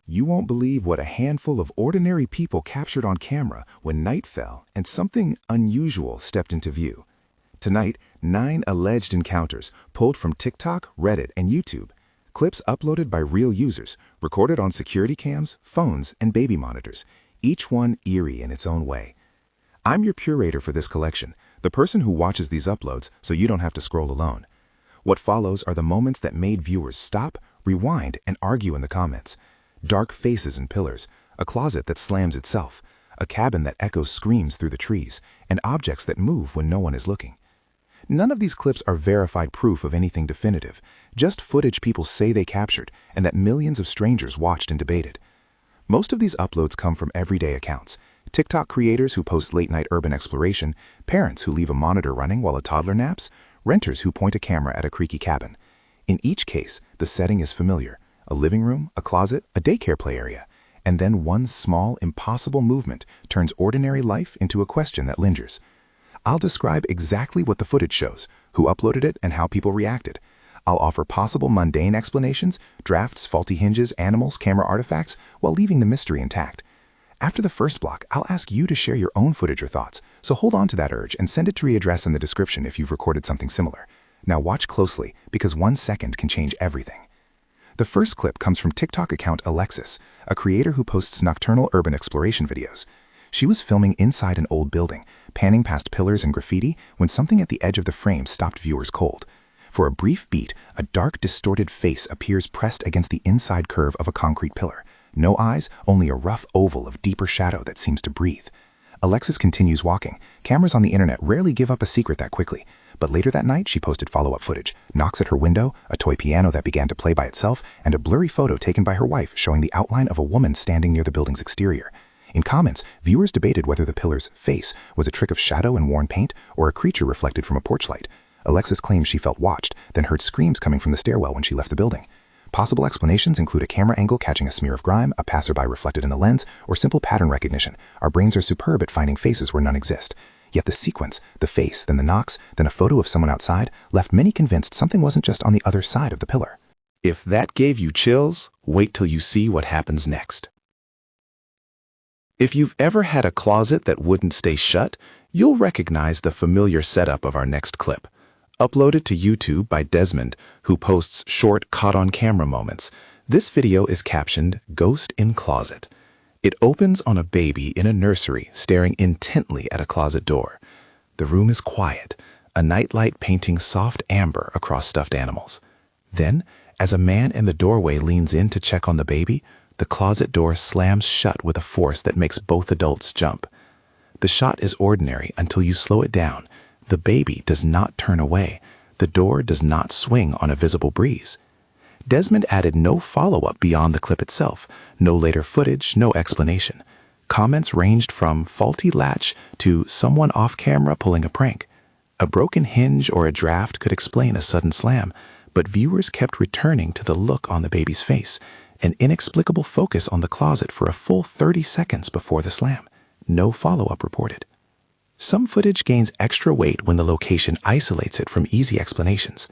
You won't believe what a handful of ordinary people captured on camera when night fell and something unusual stepped into view. Tonight, 9 alleged encounters pulled from TikTok, Reddit, and YouTube. Clips uploaded by real users, recorded on security cams, phones, and baby monitors, each one eerie in its own way. I'm your curator for this collection, the person who watches these uploads so you don't have to scroll alone. What follows are the moments that made viewers stop, rewind, and argue in the comments. Dark faces and pillars, a closet that slams itself, a cabin that echoes screams through the trees, and objects that move when no one is looking. None of these clips are verified proof of anything definitive, just footage people say they captured and that millions of strangers watched and debated. Most of these uploads come from everyday accounts: TikTok creators who post late-night urban exploration, parents who leave a monitor running while a toddler naps, renters who point a camera at a creaky cabin. In each case, the setting is familiar: a living room, a closet, a daycare play area. And then one small, impossible movement turns ordinary life into a question that lingers. I'll describe exactly what the footage shows, who uploaded it, and how people reacted. I'll offer possible mundane explanations: drafts, faulty hinges, animals, camera artifacts, while leaving the mystery intact. After the first block, I'll ask you to share your own footage or thoughts, so hold on to that urge and send it to readdress in the description if you've recorded something similar. Now watch closely, because 1 second can change everything. The first clip comes from TikTok account Alexis, a creator who posts nocturnal urban exploration videos. She was filming inside an old building, panning past pillars and graffiti, when something at the edge of the frame stopped viewers cold. For a brief beat, a dark, distorted face appears pressed against the inside curve of a concrete pillar. No eyes, only a rough oval of deeper shadow that seems to breathe. Alexis continues walking. Cameras on the internet rarely give up a secret that quickly. But later that night, she posted follow-up footage: knocks at her window, a toy piano that began to play by itself, and a blurry photo taken by her wife showing the outline of a woman standing near the building's exterior. In comments, viewers debated whether the pillar's face was a trick of shadow and worn paint or a creature reflected from a porch light. Alexis claims she felt watched, then heard screams coming from the stairwell when she left the building. Possible explanations include a camera angle catching a smear of grime, a passerby reflected in a lens, or simple pattern recognition. Our brains are superb at finding faces where none exist. Yet the sequence, the face, then the knocks, then a photo of someone outside, left many convinced something wasn't just on the other side of the pillar. If that gave you chills, wait till you see what happens next. If you've ever had a closet that wouldn't stay shut, you'll recognize the familiar setup of our next clip. Uploaded to YouTube by Desmond, who posts short caught-on-camera moments, this video is captioned "Ghost in Closet." It opens on a baby in a nursery staring intently at a closet door. The room is quiet, a nightlight painting soft amber across stuffed animals. Then, as a man in the doorway leans in to check on the baby, the closet door slams shut with a force that makes both adults jump. The shot is ordinary until you slow it down. The baby does not turn away. The door does not swing on a visible breeze. Desmond added no follow-up beyond the clip itself, no later footage, no explanation. Comments ranged from faulty latch to someone off-camera pulling a prank. A broken hinge or a draft could explain a sudden slam, but viewers kept returning to the look on the baby's face, an inexplicable focus on the closet for a full 30 seconds before the slam. No follow-up reported. Some footage gains extra weight when the location isolates it from easy explanations.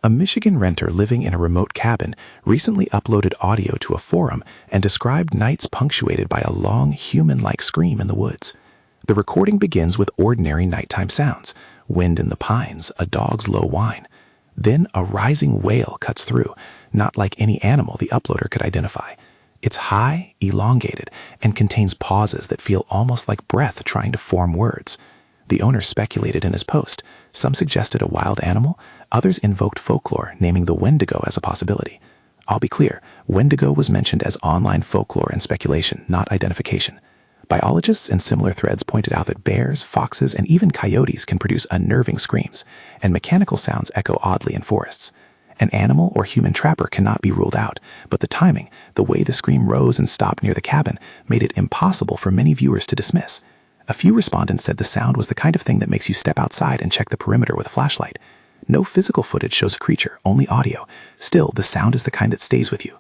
A Michigan renter living in a remote cabin recently uploaded audio to a forum and described nights punctuated by a long, human-like scream in the woods. The recording begins with ordinary nighttime sounds: wind in the pines, a dog's low whine. Then a rising wail cuts through, not like any animal the uploader could identify. It's high, elongated, and contains pauses that feel almost like breath trying to form words. The owner speculated in his post. Some suggested a wild animal, others invoked folklore, naming the Wendigo as a possibility. I'll be clear, Wendigo was mentioned as online folklore and speculation, not identification. Biologists in similar threads pointed out that bears, foxes, and even coyotes can produce unnerving screams, and mechanical sounds echo oddly in forests. An animal or human trapper cannot be ruled out, but the timing, the way the scream rose and stopped near the cabin, made it impossible for many viewers to dismiss. A few respondents said the sound was the kind of thing that makes you step outside and check the perimeter with a flashlight. No physical footage shows a creature, only audio. Still, the sound is the kind that stays with you.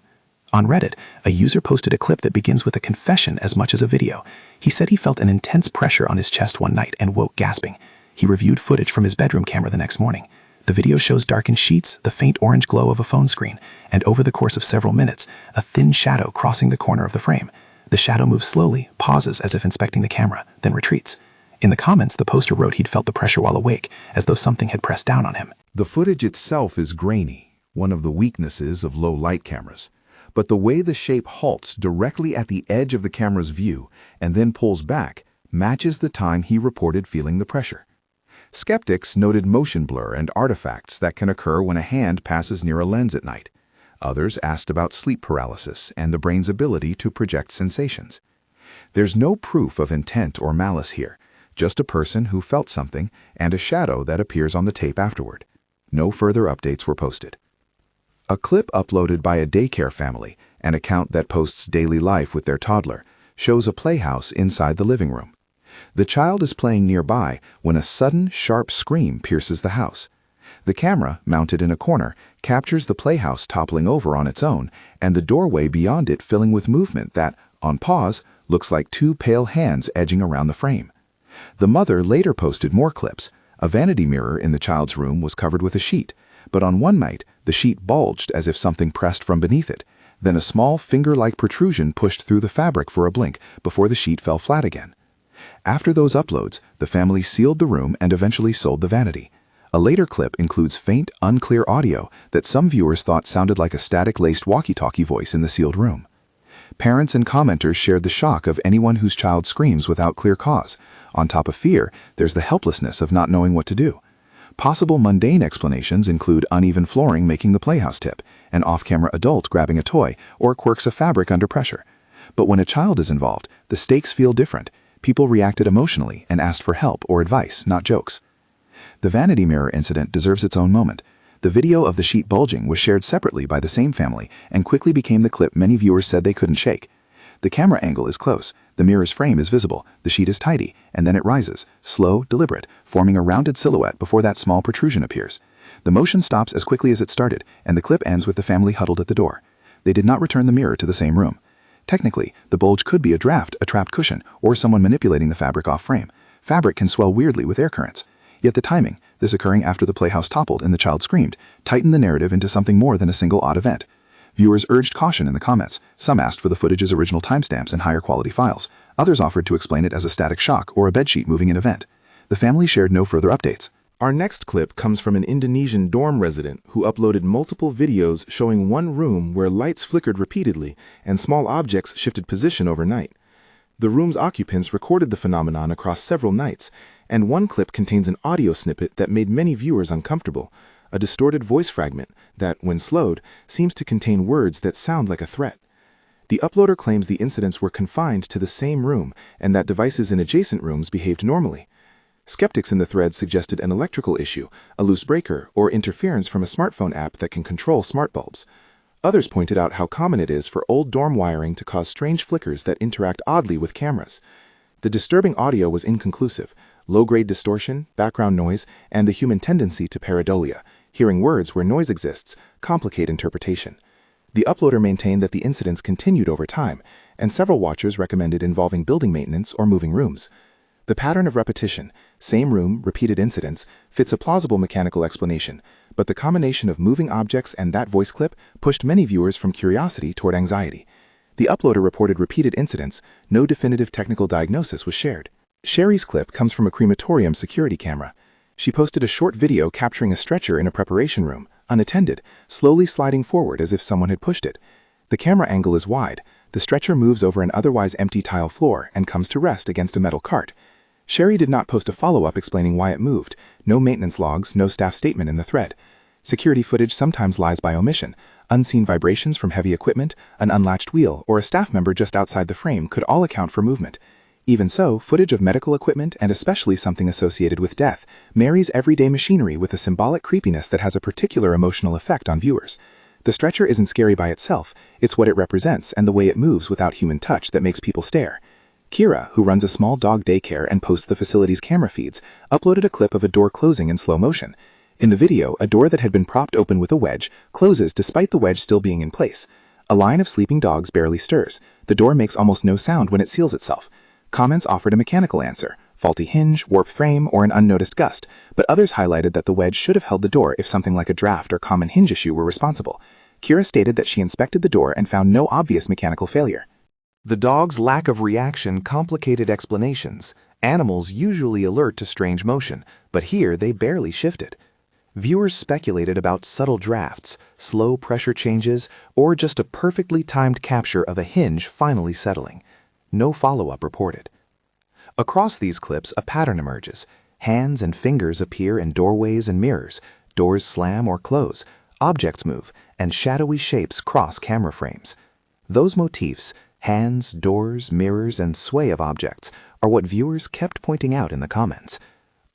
On Reddit, a user posted a clip that begins with a confession as much as a video. He said he felt an intense pressure on his chest one night and woke gasping. He reviewed footage from his bedroom camera the next morning. The video shows darkened sheets, the faint orange glow of a phone screen, and over the course of several minutes, a thin shadow crossing the corner of the frame. The shadow moves slowly, pauses as if inspecting the camera, then retreats. In the comments, the poster wrote he'd felt the pressure while awake, as though something had pressed down on him. The footage itself is grainy, one of the weaknesses of low-light cameras. But the way the shape halts directly at the edge of the camera's view and then pulls back matches the time he reported feeling the pressure. Skeptics noted motion blur and artifacts that can occur when a hand passes near a lens at night. Others asked about sleep paralysis and the brain's ability to project sensations. There's no proof of intent or malice here, just a person who felt something and a shadow that appears on the tape afterward. No further updates were posted. A clip uploaded by a daycare family, an account that posts daily life with their toddler, shows a playhouse inside the living room. The child is playing nearby when a sudden, sharp scream pierces the house. The camera, mounted in a corner, captures the playhouse toppling over on its own and the doorway beyond it filling with movement that, on pause, looks like two pale hands edging around the frame. The mother later posted more clips. A vanity mirror in the child's room was covered with a sheet, but on one night, the sheet bulged as if something pressed from beneath it. Then a small finger-like protrusion pushed through the fabric for a blink before the sheet fell flat again. After those uploads, the family sealed the room and eventually sold the vanity. A later clip includes faint, unclear audio that some viewers thought sounded like a static-laced walkie-talkie voice in the sealed room. Parents and commenters shared the shock of anyone whose child screams without clear cause. On top of fear, there's the helplessness of not knowing what to do. Possible mundane explanations include uneven flooring making the playhouse tip, an off-camera adult grabbing a toy, or quirks of fabric under pressure. But when a child is involved, the stakes feel different. People reacted emotionally and asked for help or advice, not jokes. The vanity mirror incident deserves its own moment. The video of the sheet bulging was shared separately by the same family and quickly became the clip many viewers said they couldn't shake. The camera angle is close, the mirror's frame is visible, the sheet is tidy, and then it rises, slow, deliberate, forming a rounded silhouette before that small protrusion appears. The motion stops as quickly as it started, and the clip ends with the family huddled at the door. They did not return the mirror to the same room. Technically, the bulge could be a draft, a trapped cushion, or someone manipulating the fabric off frame. Fabric can swell weirdly with air currents. Yet the timing, this occurring after the playhouse toppled and the child screamed, tightened the narrative into something more than a single odd event. Viewers urged caution in the comments. Some asked for the footage's original timestamps and higher quality files. Others offered to explain it as a static shock or a bedsheet moving an event. The family shared no further updates. Our next clip comes from an Indonesian dorm resident who uploaded multiple videos showing one room where lights flickered repeatedly and small objects shifted position overnight. The room's occupants recorded the phenomenon across several nights, and one clip contains an audio snippet that made many viewers uncomfortable, a distorted voice fragment that, when slowed, seems to contain words that sound like a threat. The uploader claims the incidents were confined to the same room and that devices in adjacent rooms behaved normally. Skeptics in the thread suggested an electrical issue, a loose breaker, or interference from a smartphone app that can control smart bulbs. Others pointed out how common it is for old dorm wiring to cause strange flickers that interact oddly with cameras. The disturbing audio was inconclusive, low-grade distortion, background noise, and the human tendency to pareidolia, hearing words where noise exists, complicate interpretation. The uploader maintained that the incidents continued over time, and several watchers recommended involving building maintenance or moving rooms. The pattern of repetition, same room, repeated incidents, fits a plausible mechanical explanation, but the combination of moving objects and that voice clip pushed many viewers from curiosity toward anxiety. The uploader reported repeated incidents. No definitive technical diagnosis was shared. Sherry's clip comes from a crematorium security camera. She posted a short video capturing a stretcher in a preparation room, unattended, slowly sliding forward as if someone had pushed it. The camera angle is wide. The stretcher moves over an otherwise empty tile floor and comes to rest against a metal cart. Sherry did not post a follow-up explaining why it moved. No maintenance logs, no staff statement in the thread. Security footage sometimes lies by omission. Unseen vibrations from heavy equipment, an unlatched wheel, or a staff member just outside the frame could all account for movement. Even so, footage of medical equipment, and especially something associated with death, marries everyday machinery with a symbolic creepiness that has a particular emotional effect on viewers. The stretcher isn't scary by itself, it's what it represents and the way it moves without human touch that makes people stare. Kira, who runs a small dog daycare and posts the facility's camera feeds, uploaded a clip of a door closing in slow motion. In the video, a door that had been propped open with a wedge closes despite the wedge still being in place. A line of sleeping dogs barely stirs. The door makes almost no sound when it seals itself. Comments offered a mechanical answer. faulty hinge, warped frame, or an unnoticed gust, but others highlighted that the wedge should have held the door if something like a draft or common hinge issue were responsible. Kira stated that she inspected the door and found no obvious mechanical failure. The dog's lack of reaction complicated explanations. Animals usually alert to strange motion, but here they barely shifted. Viewers speculated about subtle drafts, slow pressure changes, or just a perfectly timed capture of a hinge finally settling. No follow-up reported. Across these clips, a pattern emerges. Hands and fingers appear in doorways and mirrors, doors slam or close, objects move, and shadowy shapes cross camera frames. Those motifs, hands, doors, mirrors, and sway of objects, are what viewers kept pointing out in the comments.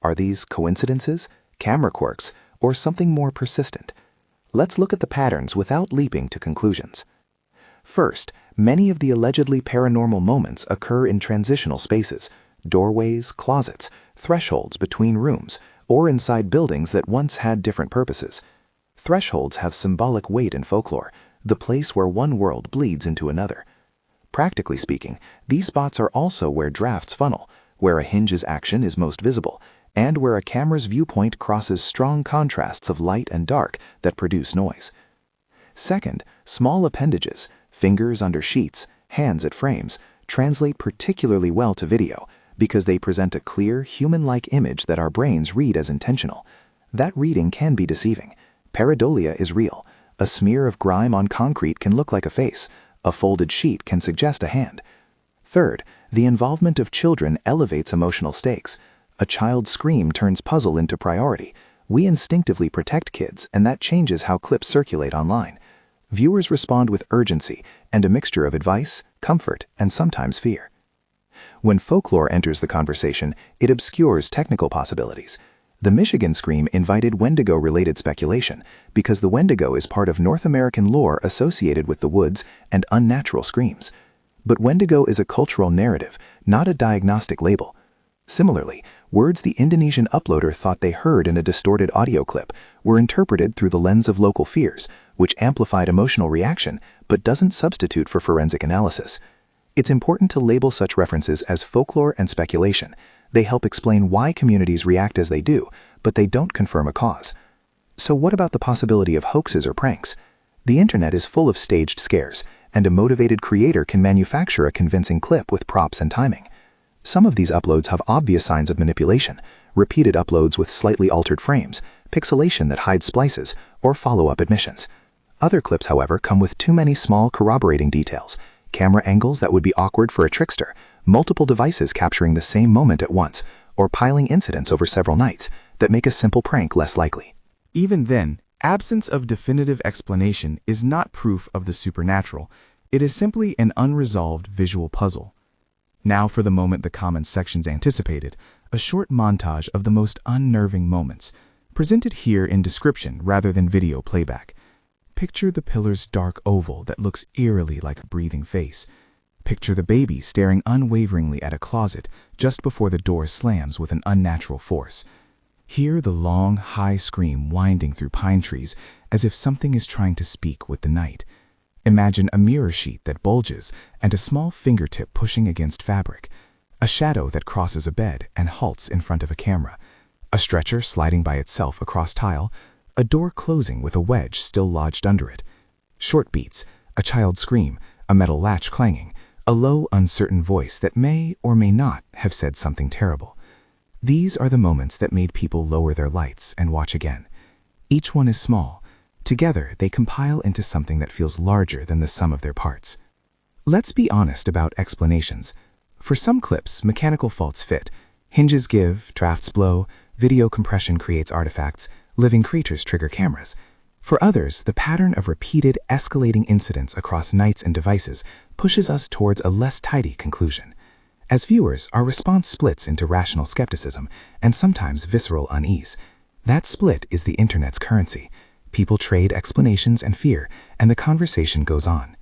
Are these coincidences, camera quirks, or something more persistent? Let's look at the patterns without leaping to conclusions. First, many of the allegedly paranormal moments occur in transitional spaces, doorways, closets, thresholds between rooms, or inside buildings that once had different purposes. Thresholds have symbolic weight in folklore, the place where one world bleeds into another. Practically speaking, these spots are also where drafts funnel, where a hinge's action is most visible, and where a camera's viewpoint crosses strong contrasts of light and dark that produce noise. Second, small appendages, fingers under sheets, hands at frames, translate particularly well to video because they present a clear, human-like image that our brains read as intentional. That reading can be deceiving. Pareidolia is real. A smear of grime on concrete can look like a face. A folded sheet can suggest a hand. Third, the involvement of children elevates emotional stakes. A child's scream turns puzzle into priority. We instinctively protect kids, and that changes how clips circulate online. Viewers respond with urgency and a mixture of advice, comfort, and sometimes fear. When folklore enters the conversation, it obscures technical possibilities. The Michigan scream invited Wendigo-related speculation because the Wendigo is part of North American lore associated with the woods and unnatural screams. But Wendigo is a cultural narrative, not a diagnostic label. Similarly, words the Indonesian uploader thought they heard in a distorted audio clip were interpreted through the lens of local fears, which amplified emotional reaction but doesn't substitute for forensic analysis. It's important to label such references as folklore and speculation. They help explain why communities react as they do, but they don't confirm a cause. So what about the possibility of hoaxes or pranks? The internet is full of staged scares, and a motivated creator can manufacture a convincing clip with props and timing. Some of these uploads have obvious signs of manipulation, repeated uploads with slightly altered frames, pixelation that hides splices, or follow-up admissions. Other clips, however, come with too many small corroborating details, camera angles that would be awkward for a trickster, multiple devices capturing the same moment at once, or piling incidents over several nights that make a simple prank less likely. Even then, absence of definitive explanation is not proof of the supernatural. It is simply an unresolved visual puzzle. Now for the moment the comments sections anticipated, a short montage of the most unnerving moments, presented here in description rather than video playback. Picture the pillar's dark oval that looks eerily like a breathing face. Picture the baby staring unwaveringly at a closet just before the door slams with an unnatural force. Hear the long, high scream winding through pine trees as if something is trying to speak with the night. Imagine a mirror sheet that bulges and a small fingertip pushing against fabric. A shadow that crosses a bed and halts in front of a camera. A stretcher sliding by itself across tile. A door closing with a wedge still lodged under it. Short beats, a child's scream, a metal latch clanging, a low, uncertain voice that may or may not have said something terrible. These are the moments that made people lower their lights and watch again. Each one is small. Together, they compile into something that feels larger than the sum of their parts. Let's be honest about explanations. For some clips, mechanical faults fit. Hinges give, drafts blow, video compression creates artifacts, living creatures trigger cameras. For others, the pattern of repeated, escalating incidents across nights and devices pushes us towards a less tidy conclusion. As viewers, our response splits into rational skepticism and sometimes visceral unease. That split is the internet's currency. People trade explanations and fear, and the conversation goes on.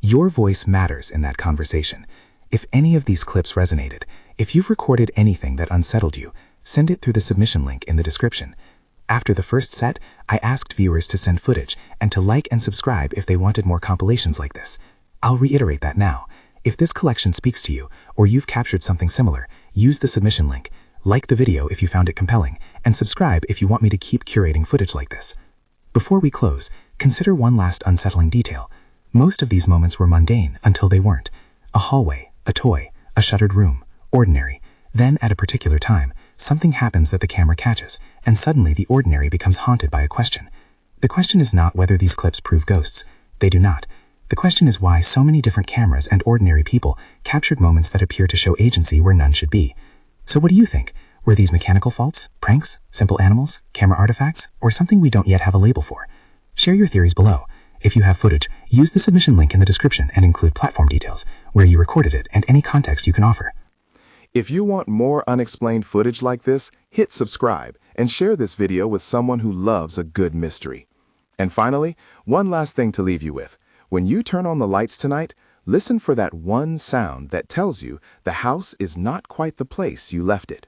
Your voice matters in that conversation. If any of these clips resonated, if you've recorded anything that unsettled you, send it through the submission link in the description. After the first set, I asked viewers to send footage and to like and subscribe if they wanted more compilations like this. I'll reiterate that now. If this collection speaks to you, or you've captured something similar, use the submission link, like the video if you found it compelling, and subscribe if you want me to keep curating footage like this. Before we close, consider one last unsettling detail. Most of these moments were mundane until they weren't. A hallway, a toy, a shuttered room, ordinary. Then, at a particular time, something happens that the camera catches, and suddenly the ordinary becomes haunted by a question. The question is not whether these clips prove ghosts. They do not. The question is why so many different cameras and ordinary people captured moments that appear to show agency where none should be. So what do you think? Were these mechanical faults, pranks, simple animals, camera artifacts, or something we don't yet have a label for? Share your theories below. If you have footage, use the submission link in the description and include platform details, where you recorded it, and any context you can offer. If you want more unexplained footage like this, hit subscribe and share this video with someone who loves a good mystery. And finally, one last thing to leave you with. When you turn on the lights tonight, listen for that one sound that tells you the house is not quite the place you left it.